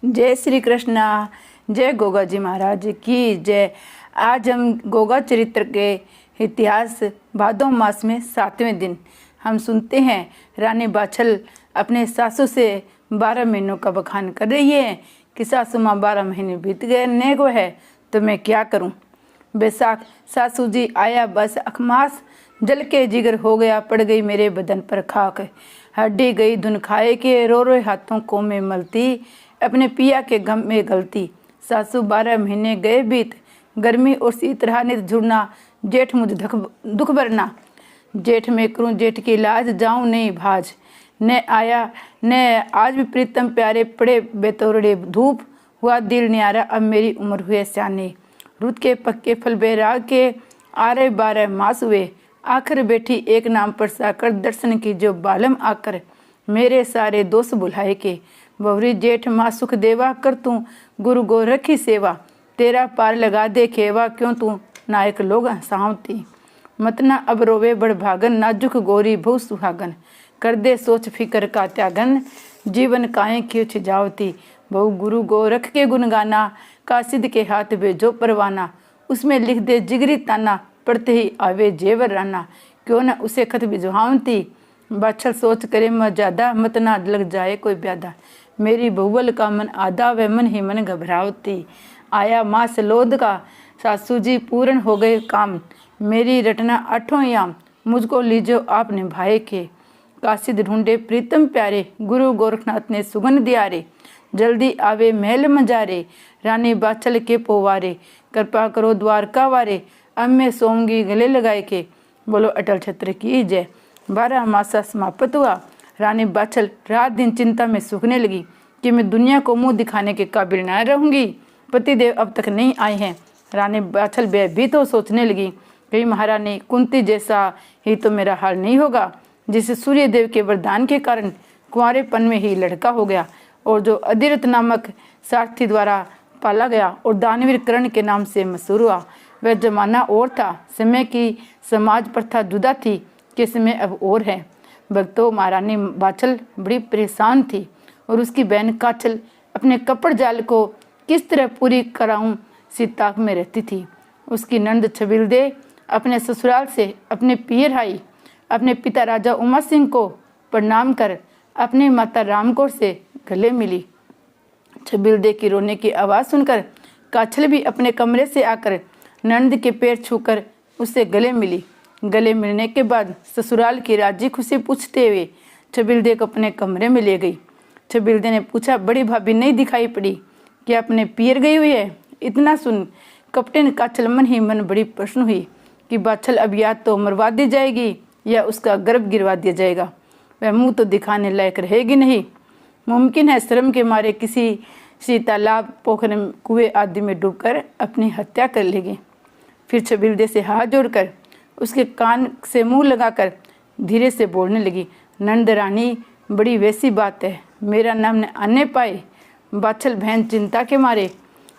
जय श्री कृष्णा। जय गोगा जी महाराज की जय। आज हम गोगा चरित्र के इतिहास भादो मास में 7वें दिन हम सुनते हैं रानी बाछल अपने सासू से 12 महीनों का बखान कर रही है कि सासू माँ 12 महीने बीत गए ने को है तो मैं क्या करूं। बैसाख सासू जी आया बस अखमास, जल के जिगर हो गया पड़ गई मेरे बदन पर खाक। हड्डी गई धुन खाए के रो रो हाथों को मैं मलती, अपने पिया के गम में गलती। सासू 12 महीने गए बीत, गर्मी और शीत रहा नित झुरना, जेठ मुझ दुख भरना। जेठ में करूं जेठ की लाज, जाऊं नहीं भाज। न आया न आज भी प्रीतम प्यारे, पड़े बेतौरड़े धूप, हुआ दिल न्यारा अब मेरी उम्र हुए स्याने। रुत के पक्के फल बैराग के, आरे 12 मास हुए, आखिर बैठी एक नाम पर साकर, दर्शन की जो बालम आकर, मेरे सारे दोस्त बुलाए के। बवरी जेठ माँ सुख देवा, कर तू गुरु गो रखी सेवा, तेरा पार लगा दे खेवा, क्यों तू नायक लोग हंसावती। मतना अब रोवे बड़ भागन, नाजुक गोरी बहु सुहागन, कर दे सोच फिकर का त्यागन, जीवन काए क्यों छिजावती। बहु गुरु गो रख के गुन गाना, कासिद के हाथ भेजो परवाना, उसमें लिख दे जिगरी ताना, पढ़ते ही आवे जेवर राना, क्यों न उसे खत भिजवावती। बाछल सोच करे मैं ज्यादा, मत ना लग जाए कोई ब्यादा, मेरी बहुवल का मन आधा व मन ही मन घबरावती। आया मास लोद का, सासू जी पूर्ण हो गए काम, मेरी रटना 8वां याम, मुझको लीजो आप निभाए के। कासिद ढूंढे प्रीतम प्यारे, गुरु गोरखनाथ ने सुगन दिया रे, जल्दी आवे महल मजारे, रानी बाछल के पोवारे, कृपा करो द्वारका वारे, अब मैं सोऊंगी गले लगाए के। बोलो अटल छत्र की जय। 12 मासा समाप्त हुआ। रानी बाछल रात दिन चिंता में सूखने लगी कि मैं दुनिया को मुंह दिखाने के काबिल न रहूंगी। पतिदेव अब तक नहीं आए हैं। रानी बाछल भयभीत तो सोचने लगी, कहीं महारानी कुंती जैसा ही तो मेरा हाल नहीं होगा, जिसे सूर्य देव के वरदान के कारण कुंवारेपन में ही लड़का हो गया, और जो अधिरथ नामक सारथी द्वारा पाला गया और दानवीर कर्ण के नाम से मशहूर हुआ। वह जमाना और था, समय की समाज प्रथा जुदा थी कि समय अब और है। भक्तों, महारानी बाछल बड़ी परेशान थी और उसकी बहन काछल अपने कपड़ जाल को किस तरह पूरी कराऊं सीताक में रहती थी। उसकी नंद छबिलदे अपने ससुराल से अपने पियर आई, अपने पिता राजा उमा सिंह को प्रणाम कर अपनी माता रामकौर से गले मिली। छबिलदे की रोने की आवाज़ सुनकर काछल भी अपने कमरे से आकर नंद के पैर छूकर उससे गले मिली। गले मिलने के बाद ससुराल की राजी खुशी पूछते हुए छबिलदे को अपने कमरे में ले गई। छबिलदे ने पूछा, बड़ी भाभी नहीं दिखाई पड़ी, क्या अपने पियर गई हुई है? इतना सुन कप्तान काछल मन ही मन बड़ी प्रश्न हुई कि बाछल अब या तो मरवा दी जाएगी या उसका गर्भ गिरवा दिया जाएगा। वह मुंह तो दिखाने लायक रहेगी नहीं। मुमकिन है शर्म के मारे किसी तालाब, पोखर, कुएं आदि में डूबकर अपनी हत्या कर लेगी। फिर छबिलदे से हाथ जोड़कर उसके कान से मुंह लगाकर धीरे से बोलने लगी, नंद रानी, बड़ी वैसी बात है, मेरा नाम न आने पाए। बाछल बहन चिंता के मारे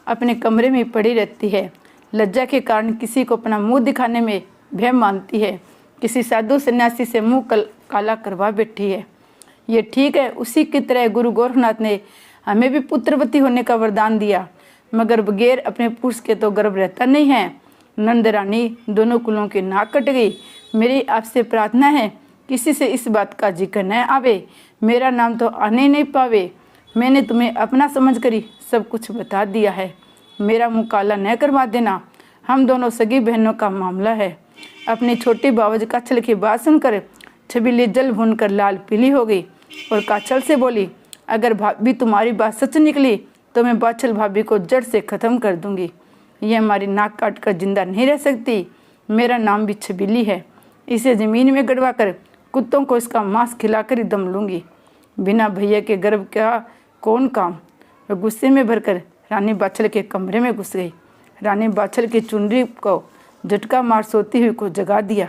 अपने कमरे में पड़ी रहती है। लज्जा के कारण किसी को अपना मुंह दिखाने में भय मानती है। किसी साधु सन्यासी से मुंह काला करवा बैठी है। ये ठीक है, उसी की तरह गुरु गोरखनाथ ने हमें भी पुत्रवती होने का वरदान दिया, मगर बगैर अपने पुरुष के तो गर्भ रहता नहीं है। नंद रानी, दोनों कुलों की नाक कट गई। मेरी आपसे प्रार्थना है, किसी से इस बात का जिक्र न आवे, मेरा नाम तो आने नहीं पावे। मैंने तुम्हें अपना समझ कर सब कुछ बता दिया है, मेरा मुँह काला न करवा देना। हम दोनों सगी बहनों का मामला है। अपनी छोटी बावज काछल की बात सुनकर छबीली जल भून कर लाल पीली हो गई और काछल से बोली, अगर भाभी तुम्हारी बात सच निकली तो मैं बाछल भाभी को जड़ से ख़त्म कर दूंगी। ये हमारी नाक काट कर जिंदा नहीं रह सकती। मेरा नाम भी छबीली है। इसे ज़मीन में गड़वा कर कुत्तों को इसका मांस खिलाकर ही दम लूँगी। बिना भैया के गर्भ का कौन काम। वह गुस्से में भरकर रानी बाछल के कमरे में घुस गई। रानी बाछल की चुनरी को झटका मार सोती हुई को जगा दिया।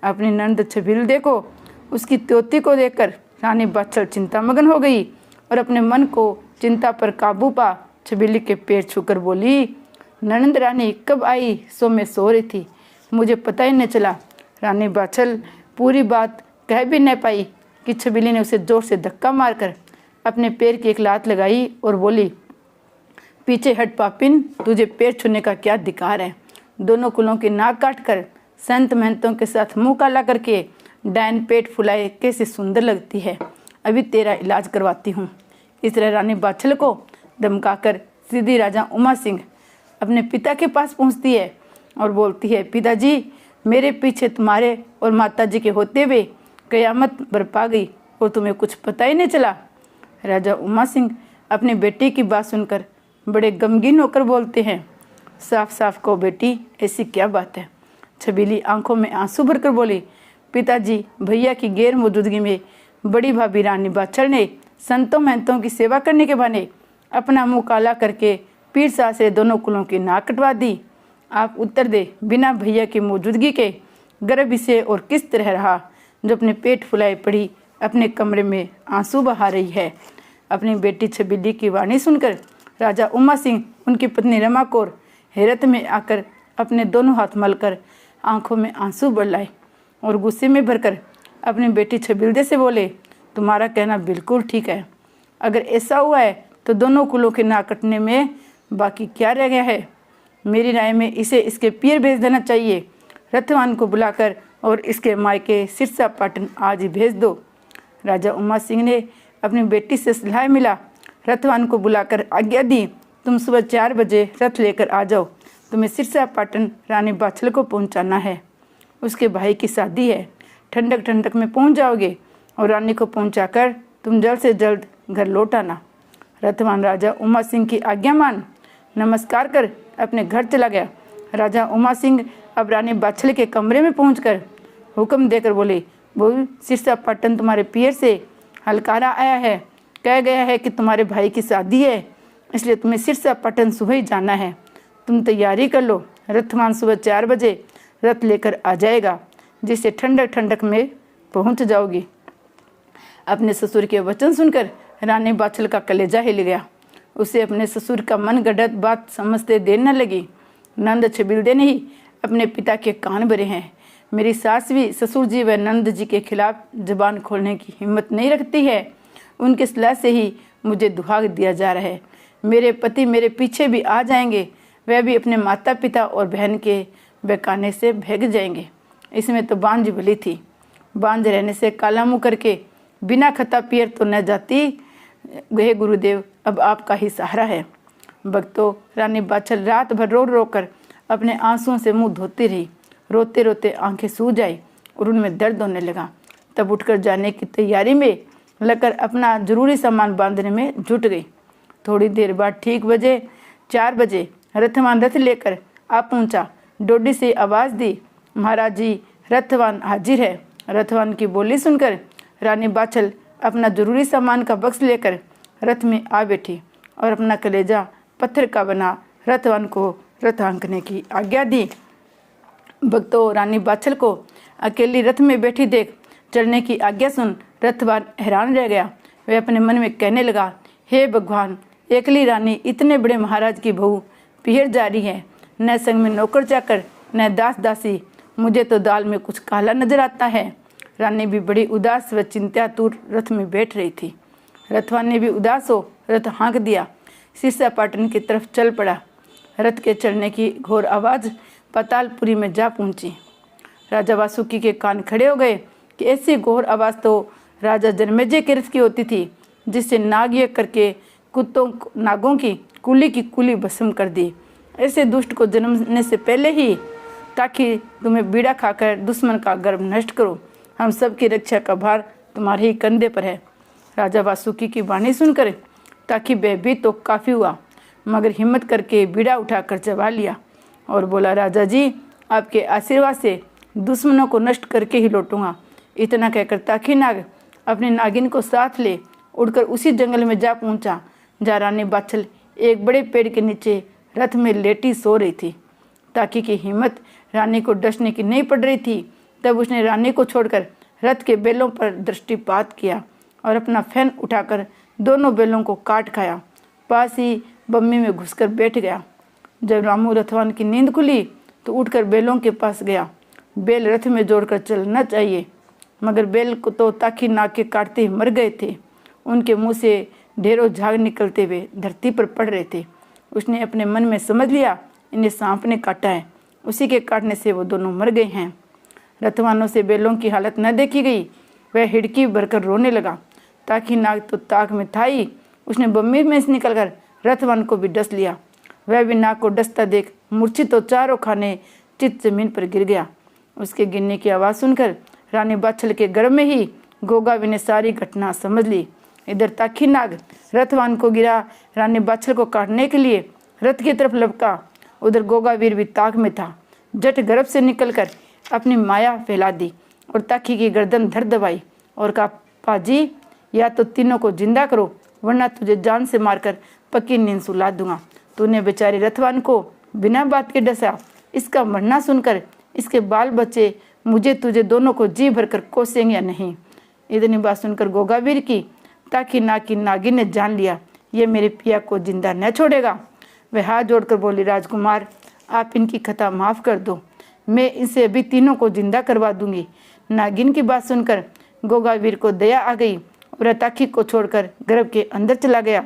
अपनी नंद छबिलदे को उसकी त्योती को देखकर रानी बाछल चिंतामग्न हो गई और अपने मन को चिंता पर काबू पा छबीली के पैर छूकर बोली, ननंद रानी कब आई? सो मैं सो रही थी, मुझे पता ही न चला। रानी बाछल पूरी बात कह भी न पाई कि छबीली ने उसे जोर से धक्का मारकर अपने पैर की एक लात लगाई और बोली, पीछे हट पापिन, तुझे पैर छूने का क्या अधिकार है। दोनों कुलों की नाक काट कर संत महंतों के साथ मुंह काला करके डायन पेट फुलाए कैसे सुंदर लगती है, अभी तेरा इलाज करवाती हूँ। इस तरह रानी बाछल को धमकाकर सीधी राजा उमा सिंह अपने पिता के पास पहुँचती है और बोलती है, पिताजी, मेरे पीछे तुम्हारे और माता जी के होते हुए कयामत बरपा गई और तुम्हें कुछ पता ही नहीं चला। राजा उमा सिंह अपनी बेटी की बात सुनकर बड़े गमगीन होकर बोलते हैं, साफ साफ कहो बेटी, ऐसी क्या बात है। छबीली आंखों में आंसू भरकर बोली, पिताजी, भैया की गैर मौजूदगी में बड़ी भाभी रानी बाछल ने संतों महंतों की सेवा करने के बहाने अपना मुंह काला करके पीर सासरे दोनों कुलों की नाक कटवा दी। आप उत्तर दे, बिना भैया की मौजूदगी के गर्भ इसे और किस तरह रहा जो अपने पेट फुलाए पड़ी अपने कमरे में आंसू बहा रही है। अपनी बेटी छबीली की वाणी सुनकर राजा उमा सिंह, उनकी पत्नी रमा कौर हैरत में आकर अपने दोनों हाथ मलकर आंखों में आंसू बरलाए और गुस्से में भरकर अपनी बेटी छबीलदे से बोले, तुम्हारा कहना बिल्कुल ठीक है। अगर ऐसा हुआ है तो दोनों कुलों के नाक कटने में बाकी क्या रह गया है। मेरी राय में इसे इसके पीर भेज देना चाहिए। रथवान को बुलाकर और इसके मायके सिरसा पाटन आज ही भेज दो। राजा उमा सिंह ने अपनी बेटी से सलाह मिला, रथवान को बुलाकर आज्ञा दी, तुम सुबह 4 बजे रथ लेकर आ जाओ। तुम्हें सिरसा पाटन रानी बाछल को पहुंचाना है। उसके भाई की शादी है। ठंडक ठंडक में पहुंच जाओगे और रानी को पहुंचाकर तुम जल्द से जल्द घर लौट आना। रथवान राजा उमा सिंह की आज्ञा मान नमस्कार कर अपने घर चला गया। राजा उमा सिंह अब रानी बाछल के कमरे में पहुंचकर हुक्म देकर बोले, बोल, सिरसा पाटन तुम्हारे पियर से हलकारा आया है। कह गया है कि तुम्हारे भाई की शादी है, इसलिए तुम्हें सिरसा पाटन सुबह ही जाना है। तुम तैयारी कर लो। रथवान सुबह 4 बजे रथ लेकर आ जाएगा, जिससे ठंडक ठंडक में पहुंच जाओगी। अपने ससुर के वचन सुनकर रानी बाछल का कलेजा हिल गया। उसे अपने ससुर का मन गढ़त बात समझते देर न लगी। नंद छबीलदे ने ही अपने पिता के कान भरे हैं। मेरी सास भी ससुर जी व नंद जी के खिलाफ जबान खोलने की हिम्मत नहीं रखती है। उनके सलाह से ही मुझे दुहाग दिया जा रहा है। मेरे पति मेरे पीछे भी आ जाएंगे, वह भी अपने माता पिता और बहन के बहकाने से भाग जाएंगे। इसमें तो बांझ भली थी। बांझ रहने से काला मुँह करके बिना खता पियर तो न जाती। हे गुरुदेव, अब आपका ही सहारा है। भक्तों, रानी बाछल रात भर रो रो कर अपने आंसुओं से मुंह धोती रही। रोते रोते आंखें सूज आई और उनमें दर्द होने लगा। तब उठकर जाने की तैयारी में लगकर अपना जरूरी सामान बांधने में जुट गई। थोड़ी देर बाद ठीक 4 बजे रथवान रथ लेकर आ पहुंचा। डोडी से आवाज़ दी, महाराज जी, रथवान हाजिर है। रथवान की बोली सुनकर रानी बाछल अपना जरूरी सामान का बक्स लेकर रथ में आ बैठी और अपना कलेजा पत्थर का बना रथवान को रथ हाँकने की आज्ञा दी। भक्तों, रानी बाछल को अकेली रथ में बैठी देख चलने की आज्ञा सुन रथवान हैरान रह गया। वह अपने मन में कहने लगा, हे भगवान, एकली रानी इतने बड़े महाराज की बहू पियर जा रही है। न संग में नौकर चाकर, न दास दासी। मुझे तो दाल में कुछ काला नजर आता है। रानी भी बड़ी उदास व चिंतातुर रथ में बैठ रही थी। रथवान ने भी उदास हो रथ हाँक दिया। सिरसा पाटन की तरफ चल पड़ा। रथ के चलने की घोर आवाज़ पातालपुरी में जा पहुंची। राजा वासुकी के कान खड़े हो गए कि ऐसी घोर आवाज़ तो राजा जन्मेजय के रथ की होती थी, जिससे नाग यज्ञ करके कुत्तों नागों की कुली भस्म कर दी। ऐसे दुष्ट को जन्मने से पहले ही ताकि तुम्हें बीड़ा खाकर दुश्मन का गर्भ नष्ट करो। हम सब की रक्षा का भार तुम्हारे ही कंधे पर है। राजा वासुकी की वाणी सुनकर ताकि भयभीत तो काफ़ी हुआ, मगर हिम्मत करके बीड़ा उठाकर चबा लिया और बोला, राजा जी, आपके आशीर्वाद से दुश्मनों को नष्ट करके ही लौटूंगा। इतना कहकर ताकि नाग अपने नागिन को साथ ले उड़कर उसी जंगल में जा पहुंचा जहाँ रानी बाछल एक बड़े पेड़ के नीचे रथ में लेटी सो रही थी। ताकि की हिम्मत रानी को डसने की नहीं पड़ रही थी। तब उसने रानी को छोड़कर रथ के बैलों पर दृष्टिपात किया और अपना फैन उठाकर दोनों बैलों को काट खाया। पास ही बम्मी में घुसकर बैठ गया। जब रामू रथवान की नींद खुली तो उठकर बैलों के पास गया। बैल रथ में जोड़कर चलना चाहिए, मगर बैल को तो ताकि नाक के काटते ही मर गए थे। उनके मुंह से ढेरों झाग निकलते हुए धरती पर पड़ रहे थे। उसने अपने मन में समझ लिया, इन्हें सांप ने काटा है, उसी के काटने से वो दोनों मर गए हैं। रथवानों से बैलों की हालत न देखी गई। वह हिड़की भरकर रोने लगा। ताकि नाग तो ताक में था ही, उसने बम्मी में से निकलकर रथवान को भी डस लिया। वह भी नाग को डसता देख मूर्छित तो चारों खाने चित जमीन पर गिर गया। उसके गिरने की आवाज़ सुनकर रानी बाछल के गर्भ में ही गोगावी ने सारी घटना समझ ली। इधर ताखी नाग रथवान को गिरा रानी बाछल को काटने के लिए रथ की तरफ लपका। उधर गोगावीर भी ताक में था। जट गर्भ से निकलकर अपनी माया फैला दी और ताखी की गर्दन धर दबाई और कहा, पाजी या तो तीनों को जिंदा करो वरना तुझे जान से मारकर पक्की नींद सुला दूंगा। तूने बेचारे रथवान को बिना बात के डसा। इसका मरना सुनकर इसके बाल बच्चे मुझे तुझे दोनों को जी भरकर कोसेंगे या नहीं। इतनी बात सुनकर गोगावीर की ताकि नागिन ने जान लिया, ये मेरे पिया को जिंदा न छोड़ेगा। वह हाथ जोड़कर बोली, राजकुमार आप इनकी खता माफ़ कर दो, मैं इनसे अभी तीनों को जिंदा करवा दूंगी। नागिन की बात सुनकर गोगावीर को दया आ गई और ताखी को छोड़कर गर्भ के अंदर चला गया।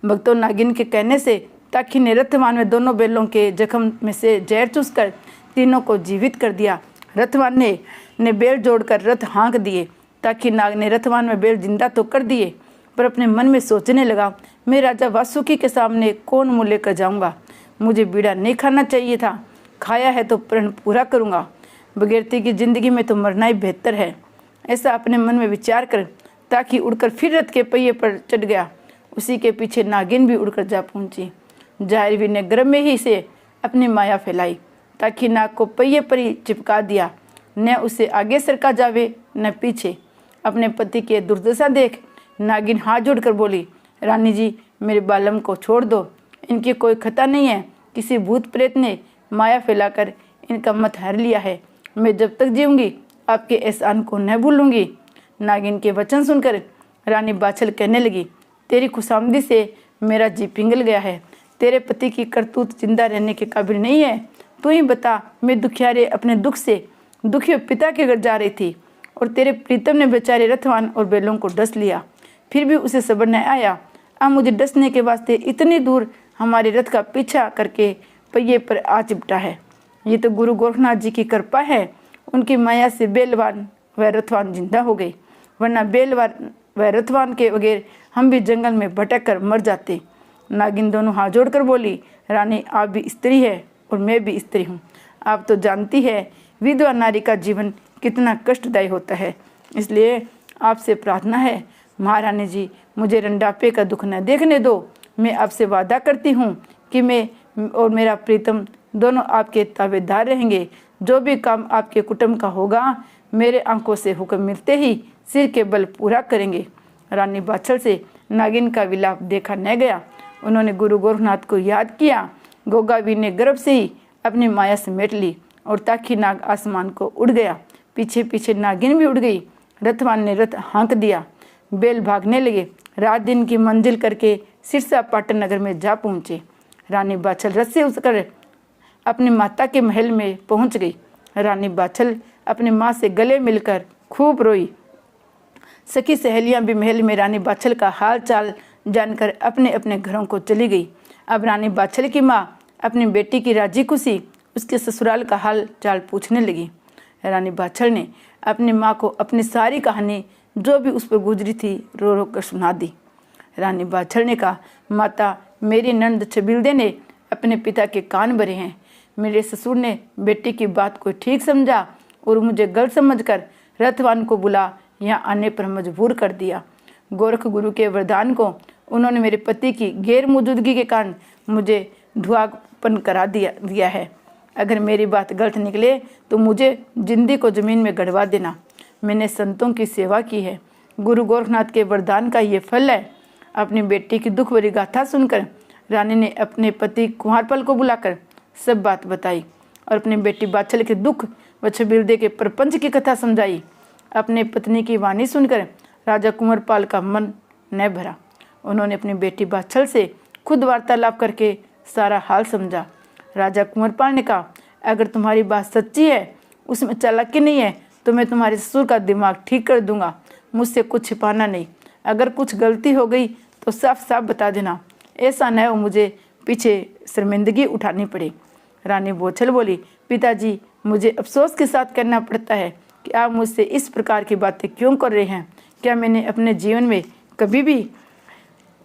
भक्तों, नागिन के कहने से ताखी ने रथवान में दोनों बैलों के जख्म में से जहर चूसकर तीनों को जीवित कर दिया। रथवान ने बैल जोड़कर रथ हाँक दिए। ताकि नाग ने रथवान में बैल जिंदा तो कर दिए, पर अपने मन में सोचने लगा, मैं राजा वासुकी के सामने कौन मुँह लेकर जाऊँगा। मुझे बीड़ा नहीं खाना चाहिए था, खाया है तो प्रण पूरा करूँगा। बगैरती की जिंदगी में तो मरना ही बेहतर है। ऐसा अपने मन में विचार कर ताकि उड़कर फिर रथ के पहिए पर चढ़ गया। उसी के पीछे नागिन भी उड़कर जा पहुंची। जाहिरवीर ने गर्भ में ही से अपनी माया फैलाई। ताकि नाग को पहिए पर ही चिपका दिया, न उसे आगे सरका जावे न पीछे। अपने पति की दुर्दशा देख नागिन हाथ जोड़कर बोली, रानी जी मेरे बालम को छोड़ दो, इनकी कोई खता नहीं है। किसी भूत प्रेत ने माया फैलाकर इनका मत हर लिया है। मैं जब तक जीऊँगी आपके एहसान को न भूलूंगी। नागिन के वचन सुनकर रानी बाछल कहने लगी, तेरी खुशामदी से मेरा जी पिघल गया है। तेरे पति की करतूत जिंदा रहने के काबिल नहीं है। तू ही बता, मैं दुखियारे अपने दुख से दुखी पिता के घर जा रही थी और तेरे प्रीतम ने बेचारे रथवान और बैलों को डस लिया, फिर भी उसे सब्र न आया। अब मुझे डसने के वास्ते इतनी दूर हमारे रथ का पीछा करके पहिए पर आ चिपटा है। ये तो गुरु गोरखनाथ जी की कृपा है। उनकी माया से बेलवान व रथवान जिंदा हो गए, वरना बेलवान व रथवान के बगैर हम भी जंगल में भटक कर मर जाते। नागिन दोनों हाथ जोड़कर बोली, रानी आप भी स्त्री है और मैं भी स्त्री हूँ। आप तो जानती है विधवा नारी का जीवन कितना कष्टदायी होता है, इसलिए आपसे प्रार्थना है महारानी जी मुझे रंडापे का दुख न देखने दो। मैं आपसे वादा करती हूँ कि मैं और मेरा प्रीतम दोनों आपके ताबेदार रहेंगे। जो भी काम आपके कुटुंब का होगा मेरे आंखों से हुक्म मिलते ही सिर के बल पूरा करेंगे। रानी बाछल से नागिन का विलाप देखा न गया। उन्होंने गुरु गोरखनाथ को याद किया। गोगावीर ने गर्भ से ही अपनी माया समेट ली और ताकि नाग आसमान को उड़ गया। पीछे पीछे नागिन भी उड़ गई। रथवान ने रथ हाँक दिया। बैल भागने लगे। रात दिन की मंजिल करके सिरसा पाटन नगर में जा पहुँचे। रानी बाछल रथ से उतरकर अपनी माता के महल में पहुँच गई। रानी बाछल अपनी माँ से गले मिलकर खूब रोई। सखी सहेलियाँ भी महल में रानी बाछल का हाल चाल जानकर अपने अपने घरों को चली गई। अब रानी बाछल की माँ अपनी बेटी की राजी खुशी उसके ससुराल का हाल चाल पूछने लगी। रानी बाछल ने अपनी माँ को अपनी सारी कहानी जो भी उस पर गुजरी थी रो रो कर सुना दी। रानी बाछल ने कहा, माता मेरी नंद छबिलदे ने अपने पिता के कान भरे हैं। मेरे ससुर ने बेटी की बात को ठीक समझा और मुझे गलत समझकर रथवान को बुला यहाँ आने पर मजबूर कर दिया। गोरख गुरु के वरदान को उन्होंने मेरे पति की गैर मौजूदगी के कारण मुझे धुआपन करा दिया है। अगर मेरी बात गलत निकले तो मुझे जिंदगी को ज़मीन में गड़वा देना। मैंने संतों की सेवा की है। गुरु गोरखनाथ के वरदान का ये फल है। अपनी बेटी की दुख भरी गाथा सुनकर रानी ने अपने पति कुंवरपाल को बुलाकर सब बात बताई और अपनी बेटी बाछल के दुख व छबिलदे के प्रपंच की कथा समझाई। अपने पत्नी की वाणी सुनकर राजा कुंवरपाल का मन न भरा। उन्होंने अपनी बेटी बाछल से खुद वार्तालाप करके सारा हाल समझा। राजा कुंवरपाल ने कहा, अगर तुम्हारी बात सच्ची है, उसमें चालाकी नहीं है, तो मैं तुम्हारे ससुर का दिमाग ठीक कर दूंगा। मुझसे कुछ छिपाना नहीं। अगर कुछ गलती हो गई तो साफ साफ बता देना, ऐसा न हो मुझे पीछे शर्मिंदगी उठानी पड़े। रानी बौछल बोली, पिताजी मुझे अफसोस के साथ कहना पड़ता है कि आप मुझसे इस प्रकार की बातें क्यों कर रहे हैं। क्या मैंने अपने जीवन में कभी भी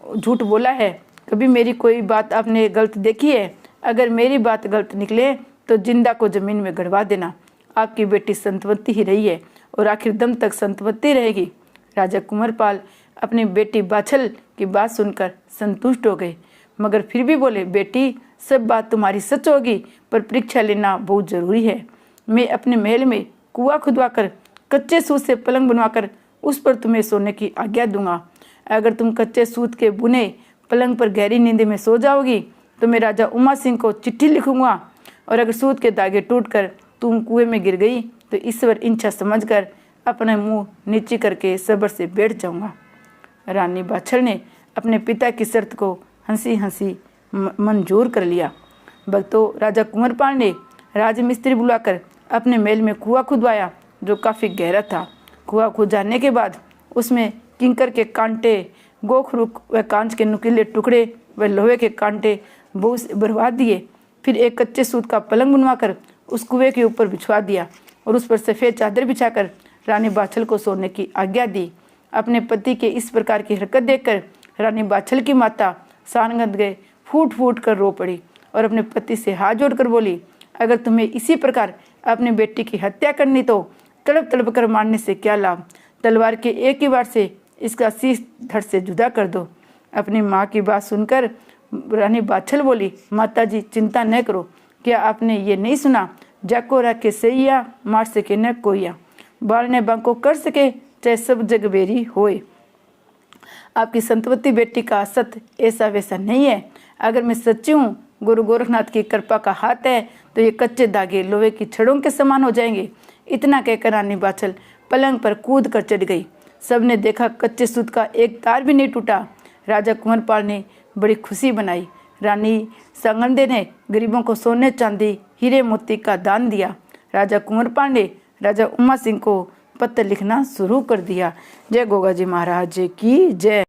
झूठ बोला है? कभी मेरी कोई बात आपने गलत देखी है? अगर मेरी बात गलत निकले तो जिंदा को जमीन में गड़वा देना। आपकी बेटी संतवती ही रही है और आखिर दम तक संतवती रहेगी। राजा कुंवरपाल अपनी बेटी बाछल की बात सुनकर संतुष्ट हो गए, मगर फिर भी बोले, बेटी सब बात तुम्हारी सच होगी, पर परीक्षा लेना बहुत जरूरी है। मैं अपने महल में कुआं खुदवाकर कच्चे सूत से पलंग बनवाकर उस पर तुम्हें सोने की आज्ञा दूंगा। अगर तुम कच्चे सूत के बुने पलंग पर गहरी नींद में सो जाओगी तो मैं राजा उमा सिंह को चिट्ठी लिखूंगा, और अगर सूत के धागे टूटकर तुम कुएं में गिर गई तो ईश्वर इच्छा समझकर अपना मुंह नीचे करके सब्र से बैठ जाऊंगा। रानी बाछल ने अपने पिता की शर्त को हंसी हंसी मंजूर कर लिया। भक्तों, राजा कुंवरपाल ने राजमिस्त्री बुलाकर अपने महल में कुआं खुदवाया जो काफ़ी गहरा था। कुआं खुद जाने के बाद उसमें किंकर के कांटे, गोखरुक व कांच के नुकीले टुकड़े व लोहे के कांटे बहुत भरवा दिए। फिर एक कच्चे सूत का पलंग बनवाकर उस कुएं के ऊपर बिछवा दिया और उस पर सफ़ेद चादर बिछाकर रानी बाछल को सोने की आज्ञा दी। अपने पति के इस प्रकार की हरकत देखकर रानी बाछल की माता सारंगत गए फूट फूट कर रो पड़ी और अपने पति से हाथ जोड़कर बोली, अगर तुम्हें इसी प्रकार अपनी बेटी की हत्या करनी तो तड़प तड़प कर मारने से क्या लाभ। तलवार के एक ही वार से इसका शीश धड़ से जुदा कर दो। अपनी माँ की बात सुनकर रानी बाछल बोली, माताजी चिंता न करो, क्या आपने ये नहीं सुना, जाको रखे सैया मार सके न कोइया, बाल ने बांको कर सके चाहे सब जग बेरी होए। आपकी संतवती बेटी का सत ऐसा वैसा नहीं है। अगर मैं सच्ची हूँ, गुरु गोरखनाथ की कृपा का हाथ है तो ये कच्चे धागे लोहे की छड़ों के समान हो जाएंगे। इतना कहकर रानी बाछल पलंग पर कूद कर चढ़ गई। सबने देखा कच्चे सूत का एक तार भी नहीं टूटा। राजा कुंवरपाल ने बड़ी खुशी बनाई। रानी सांगंदे ने गरीबों को सोने चांदी हीरे मोती का दान दिया। राजा कुंवरपाल ने राजा उमा सिंह को पत्र लिखना शुरू कर दिया। जय गोगा जी महाराज की जय।